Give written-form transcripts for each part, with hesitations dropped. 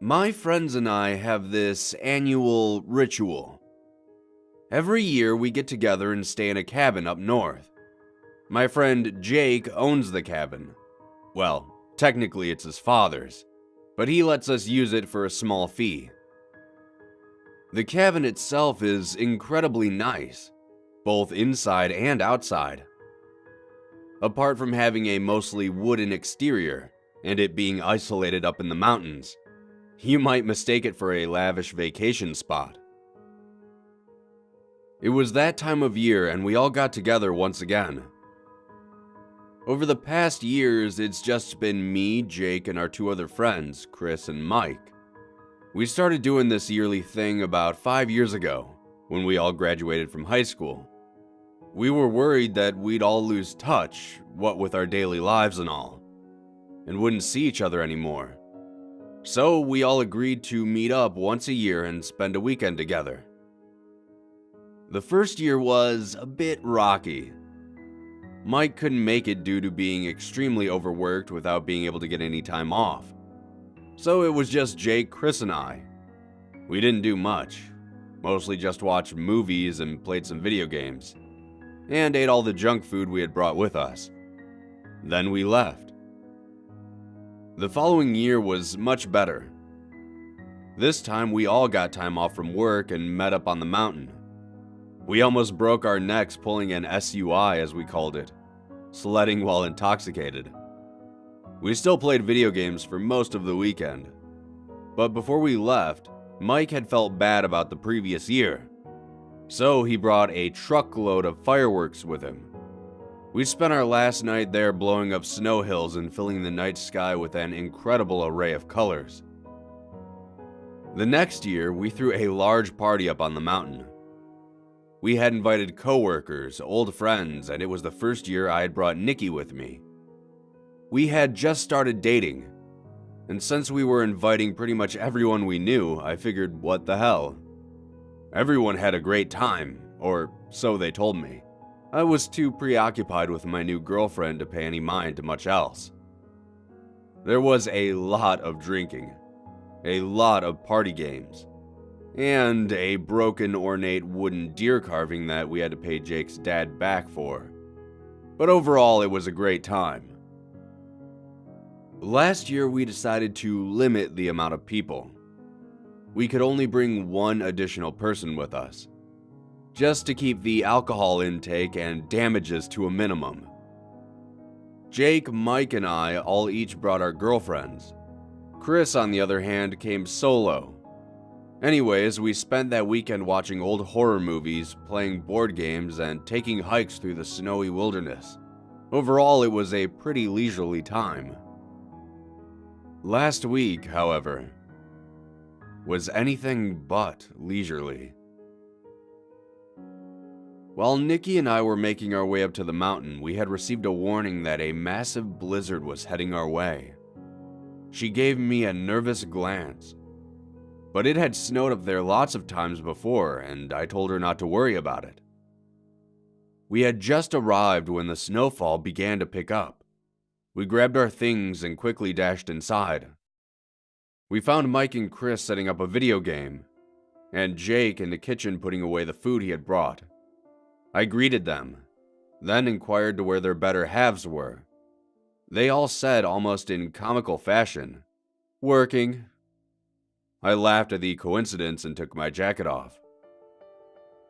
My friends and I have this annual ritual. Every year we get together and stay in a cabin up north. My friend Jake owns the cabin. Well, technically it's his father's, but he lets us use it for a small fee. The cabin itself is incredibly nice, both inside and outside. Apart from having a mostly wooden exterior and it being isolated up in the mountains, you might mistake it for a lavish vacation spot. It was that time of year and we all got together once again. Over the past years, it's just been me, Jake, and our two other friends, Chris and Mike. We started doing this yearly thing about 5 years ago, when we all graduated from high school. We were worried that we'd all lose touch, what with our daily lives and all, and wouldn't see each other anymore. So we all agreed to meet up once a year and spend a weekend together. The first year was a bit rocky. Mike couldn't make it due to being extremely overworked without being able to get any time off. So it was just Jake, Chris, and I. We didn't do much, mostly just watched movies and played some video games, and ate all the junk food we had brought with us. Then we left. The following year was much better. This time we all got time off from work and met up on the mountain. We almost broke our necks pulling an SUI, as we called it, sledding while intoxicated. We still played video games for most of the weekend, but before we left, Mike had felt bad about the previous year, so he brought a truckload of fireworks with him. We spent our last night there blowing up snow hills and filling the night sky with an incredible array of colors. The next year, we threw a large party up on the mountain. We had invited coworkers, old friends, and it was the first year I had brought Nikki with me. We had just started dating, and since we were inviting pretty much everyone we knew, I figured, what the hell? Everyone had a great time, or so they told me. I was too preoccupied with my new girlfriend to pay any mind to much else. There was a lot of drinking, a lot of party games, and a broken ornate wooden deer carving that we had to pay Jake's dad back for. But overall, it was a great time. Last year, we decided to limit the amount of people. We could only bring one additional person with us, just to keep the alcohol intake and damages to a minimum. Jake, Mike, and I all each brought our girlfriends. Chris, on the other hand, came solo. Anyways, we spent that weekend watching old horror movies, playing board games, and taking hikes through the snowy wilderness. Overall, it was a pretty leisurely time. Last week, however, was anything but leisurely. While Nikki and I were making our way up to the mountain, we had received a warning that a massive blizzard was heading our way. She gave me a nervous glance. But it had snowed up there lots of times before, and I told her not to worry about it. We had just arrived when the snowfall began to pick up. We grabbed our things and quickly dashed inside. We found Mike and Chris setting up a video game, and Jake in the kitchen putting away the food he had brought. I greeted them, then inquired to where their better halves were. They all said, almost in comical fashion, "Working." I laughed at the coincidence and took my jacket off.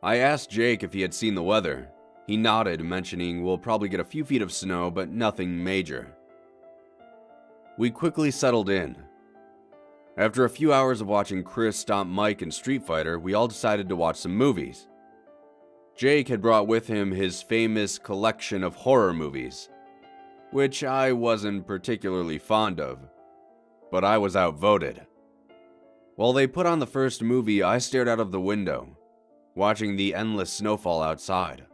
I asked Jake if he had seen the weather. He nodded, mentioning we'll probably get a few feet of snow, but nothing major. We quickly settled in. After a few hours of watching Chris stomp Mike in Street Fighter, we all decided to watch some movies. Jake had brought with him his famous collection of horror movies, which I wasn't particularly fond of, but I was outvoted. While they put on the first movie, I stared out of the window, watching the endless snowfall outside.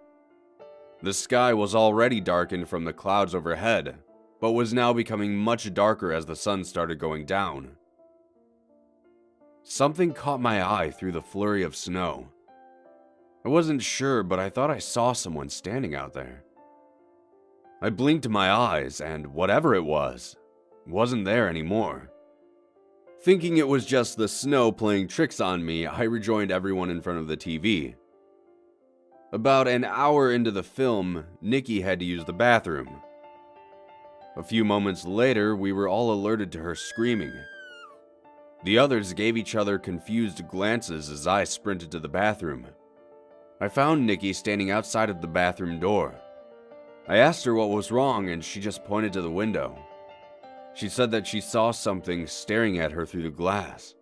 The sky was already darkened from the clouds overhead, but was now becoming much darker as the sun started going down. Something caught my eye through the flurry of snow. I wasn't sure, but I thought I saw someone standing out there. I blinked my eyes, and whatever it was, wasn't there anymore. Thinking it was just the snow playing tricks on me, I rejoined everyone in front of the TV. About an hour into the film, Nikki had to use the bathroom. A few moments later, we were all alerted to her screaming. The others gave each other confused glances as I sprinted to the bathroom. I found Nikki standing outside of the bathroom door. I asked her what was wrong, and she just pointed to the window. She said that she saw something staring at her through the glass.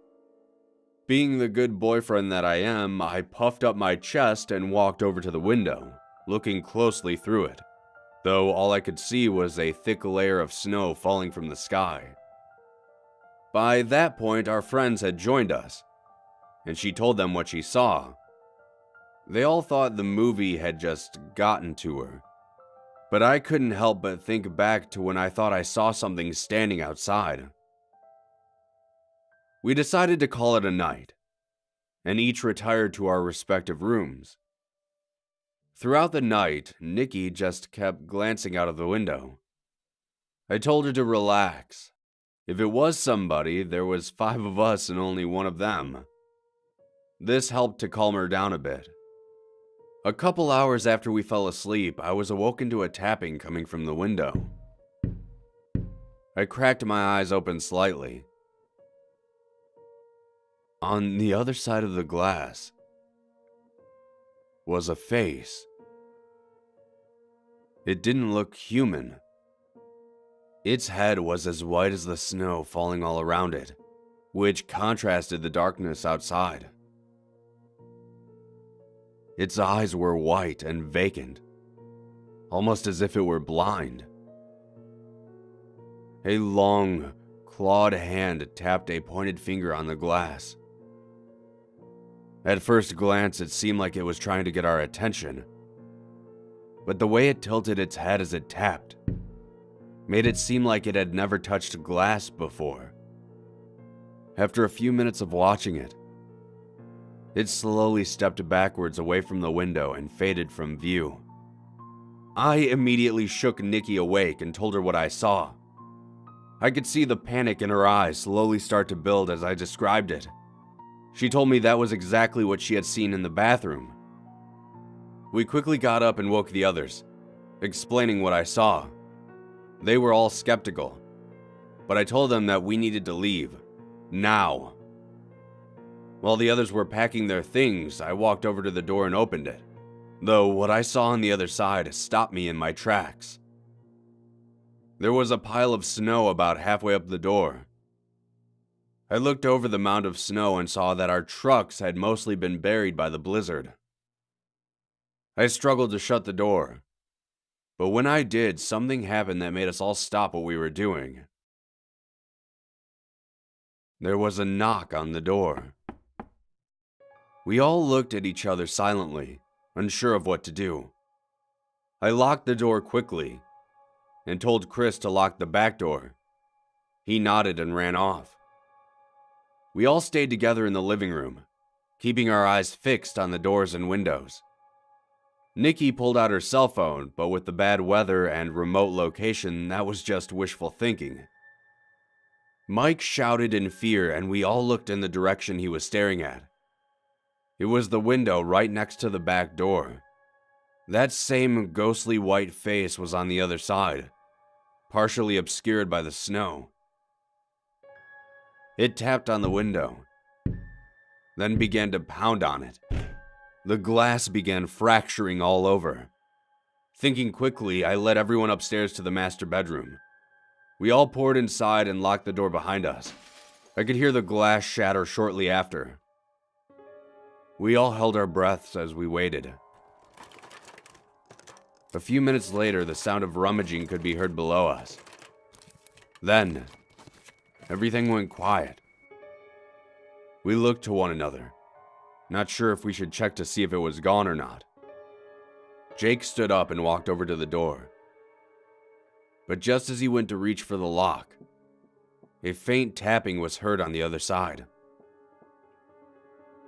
Being the good boyfriend that I am, I puffed up my chest and walked over to the window, looking closely through it, though all I could see was a thick layer of snow falling from the sky. By that point, our friends had joined us, and she told them what she saw. They all thought the movie had just gotten to her, but I couldn't help but think back to when I thought I saw something standing outside. We decided to call it a night, and each retired to our respective rooms. Throughout the night, Nikki just kept glancing out of the window. I told her to relax. If it was somebody, there was 5 of us and only one of them. This helped to calm her down a bit. A couple hours after we fell asleep, I was awoken to a tapping coming from the window. I cracked my eyes open slightly. On the other side of the glass was a face. It didn't look human. Its head was as white as the snow falling all around it, which contrasted the darkness outside. Its eyes were white and vacant, almost as if it were blind. A long, clawed hand tapped a pointed finger on the glass. At first glance, it seemed like it was trying to get our attention, but the way it tilted its head as it tapped made it seem like it had never touched glass before. After a few minutes of watching it, it slowly stepped backwards away from the window and faded from view. I immediately shook Nikki awake and told her what I saw. I could see the panic in her eyes slowly start to build as I described it. She told me that was exactly what she had seen in the bathroom. We quickly got up and woke the others, explaining what I saw. They were all skeptical, but I told them that we needed to leave, now. While the others were packing their things, I walked over to the door and opened it, though what I saw on the other side stopped me in my tracks. There was a pile of snow about halfway up the door. I looked over the mound of snow and saw that our trucks had mostly been buried by the blizzard. I struggled to shut the door, but when I did, something happened that made us all stop what we were doing. There was a knock on the door. We all looked at each other silently, unsure of what to do. I locked the door quickly and told Chris to lock the back door. He nodded and ran off. We all stayed together in the living room, keeping our eyes fixed on the doors and windows. Nikki pulled out her cell phone, but with the bad weather and remote location, that was just wishful thinking. Mike shouted in fear, and we all looked in the direction he was staring at. It was the window right next to the back door. That same ghostly white face was on the other side, partially obscured by the snow. It tapped on the window, then began to pound on it. The glass began fracturing all over. Thinking quickly, I led everyone upstairs to the master bedroom. We all poured inside and locked the door behind us. I could hear the glass shatter shortly after. We all held our breaths as we waited. A few minutes later, the sound of rummaging could be heard below us. Then, everything went quiet. We looked to one another, not sure if we should check to see if it was gone or not. Jake stood up and walked over to the door. But just as he went to reach for the lock, a faint tapping was heard on the other side.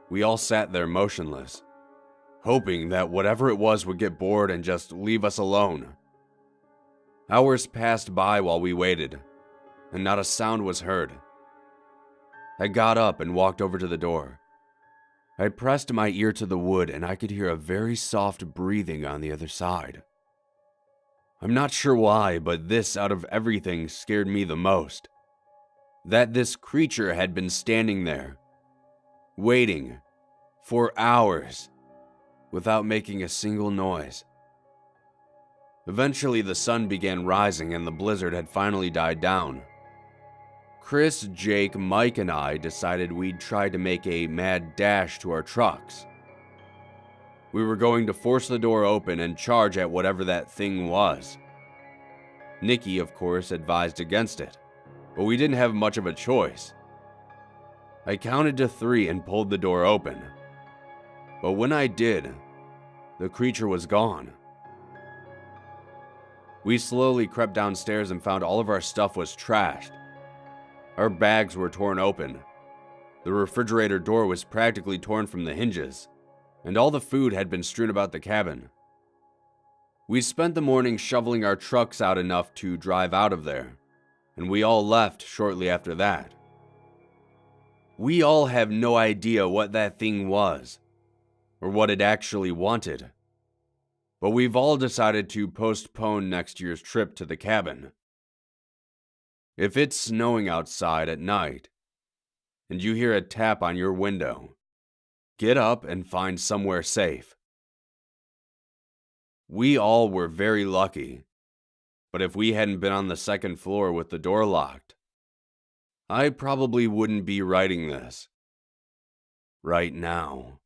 We all sat there motionless, hoping that whatever it was would get bored and just leave us alone. Hours passed by while we waited, and not a sound was heard. I got up and walked over to the door. I pressed my ear to the wood and I could hear a very soft breathing on the other side. I'm not sure why, but this out of everything scared me the most. That this creature had been standing there, waiting, for hours, without making a single noise. Eventually the sun began rising and the blizzard had finally died down. Chris, Jake, Mike, and I decided we'd try to make a mad dash to our trucks. We were going to force the door open and charge at whatever that thing was. Nikki, of course, advised against it, but we didn't have much of a choice. I counted to 3 and pulled the door open. But when I did, the creature was gone. We slowly crept downstairs and found all of our stuff was trashed. Our bags were torn open. The refrigerator door was practically torn from the hinges, and all the food had been strewn about the cabin. We spent the morning shoveling our trucks out enough to drive out of there, and we all left shortly after that. We all have no idea what that thing was, or what it actually wanted, but we've all decided to postpone next year's trip to the cabin. If it's snowing outside at night, and you hear a tap on your window, get up and find somewhere safe. We all were very lucky, but if we hadn't been on the second floor with the door locked, I probably wouldn't be writing this right now.